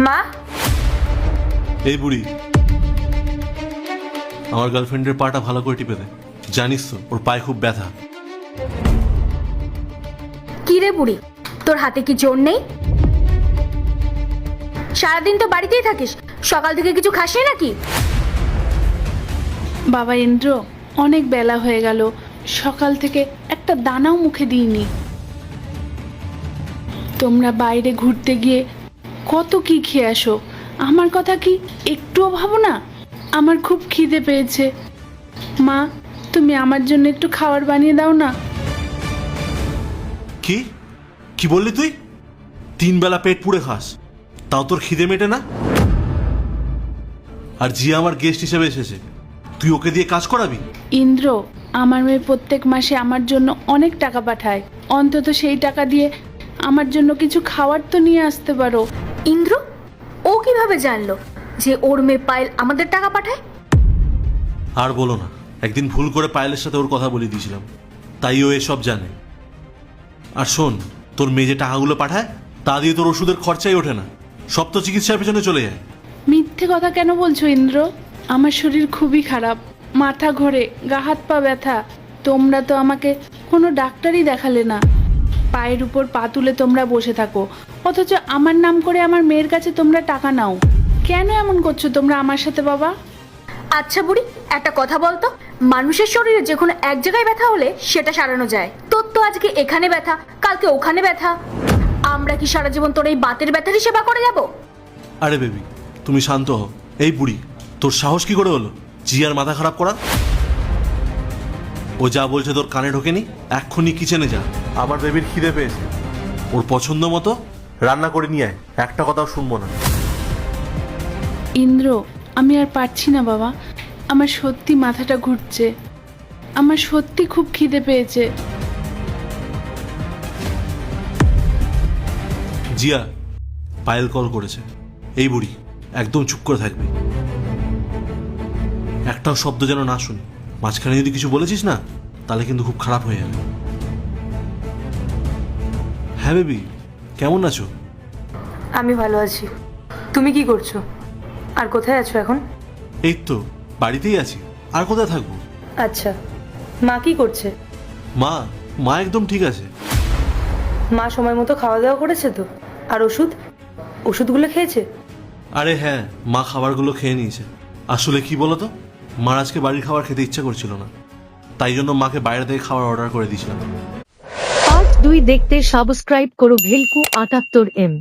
মা, এই বুড়ি, আমার গার্লফ্রেন্ডের পাটা ভালো করে টিপে দে। জানিস তো ওর পায়ে খুব ব্যথা। কি রে বুড়ি, তোর হাতে কি জোর নেই? সারাদিন তো বাড়িতেই থাকিস, সকাল থেকে কিছু খাসনি নাকি? বাবা ইন্দ্র, অনেক বেলা হয়ে গেল, সকাল থেকে একটা দানাও মুখে দিইনি। তোমরা বাইরে ঘুরতে গিয়ে কত কি খেয়ে আসো, আমার কথা কি একটুও ভাবো না? আমার খুব খিদে পেয়েছে। মা, তুমি আমার জন্য একটু খাবার বানিয়ে দাও না। কি কি বললি তুই? 3 বেলা পেট পুড়ে খাস, তাও তোর খিদে মেটে না? আর জিয়া আমার গেস্ট হিসেবে এসেছে, তুই ওকে দিয়ে কাজ করাবি? ইন্দ্র, আমার মেয়ে প্রত্যেক মাসে আমার জন্য অনেক টাকা পাঠায়, অন্তত সেই টাকা দিয়ে আমার জন্য কিছু খাবার তো নিয়ে আসতে পারো। ইন্দ্র, ও কিভাবে জানলো যে ওর মেয়ে পায়েল আমাদের টাকা পাঠায়? আর বলো না, একদিন ভুল করে পায়েলের সাথে ওর কথা বলে দিয়েছিলাম, তাই ও এসব জানে। আর শোন, তোর মেয়ে যে টাকাগুলো পাঠায় তা দিয়ে তোর ওষুধের খরচাই ওঠে না, সব তো চিকিৎসার পেছনে চলে যায়। মিথ্যে কথা কেন বলছো ইন্দ্র? আমার শরীর খুবই খারাপ, মাথা ঘোরে, গা হাত পা ব্যথা। তোমরা তো আমাকে কোনো ডাক্তারই দেখালে না। পায়ের উপর পা তুলে তোমরা বসে থাকো, অথচ আমার নাম করে আমার মেয়ের কাছে তোমরা টাকা নাও। কেন এমন করছো তোমরা আমার সাথে বাবা? আচ্ছা বুড়ি, একটা কথা বলতো, মানুষের শরীরে যে কোনো এক জায়গায় ব্যথা হলে সেটা সারানো যায়। তোর তো আজকে এখানে ব্যথা, কালকে ওখানে ব্যথা। আমরা কি সারা জীবন তোর এই বাতের ব্যথারই সেবা করে যাব? আরে বেবি, তুমি শান্ত হও। এই বুড়ি, তোর সাহস কি করে হলো জিয়ার মাথা খারাপ করা? ও যা বলছে তোর কানে ঢোকেনি? এক্ষুনি কিচেনে যা, আমার বেবির খিদে পেয়েছে, ওর পছন্দ মতো রান্না করে নিয়ে আয়। একটা কথাও শুনবো না। ইন্দ্র, আমি আর পারছি না বাবা, আমার সত্যি মাথাটা ঘুরছে, আমার সত্যি খুব খিদে পেয়েছে। জিয়া, পায়েল কল করেছে। এই বুড়ি, একদম চুপ করে থাকবি, একটাও শব্দ যেন না শুনি। মাঝখানে যদি কিছু বলেছিস না, তাহলে কিন্তু খুব খারাপ হয়ে যাবে। হ্যাঁ বেবি, কেমন আছো? আমি ভালো আছি। তুমি কি করছো? আর কোথায় আছো এখন? এই তো বাড়িতেই আছি, আর কোথায় থাকবো? আচ্ছা, মা কি করছে? মা মা একদম ঠিক আছে। মা সময় মতো খাওয়া দাওয়া করেছে তো? আর ওষুধগুলো খেয়েছে? আরে হ্যাঁ, মা খাবারগুলো খেয়ে নিয়েছে। আসলে কি বলতো, মার আজকে বাড়ির খাবার খেতে ইচ্ছা করছিল না, তাই জন্য মাকে বাইরে থেকে খাবার অর্ডার করে দিয়েছিলাম। পার্ট 2 দেখতে সাবস্ক্রাইব করো ভেলকু 78M।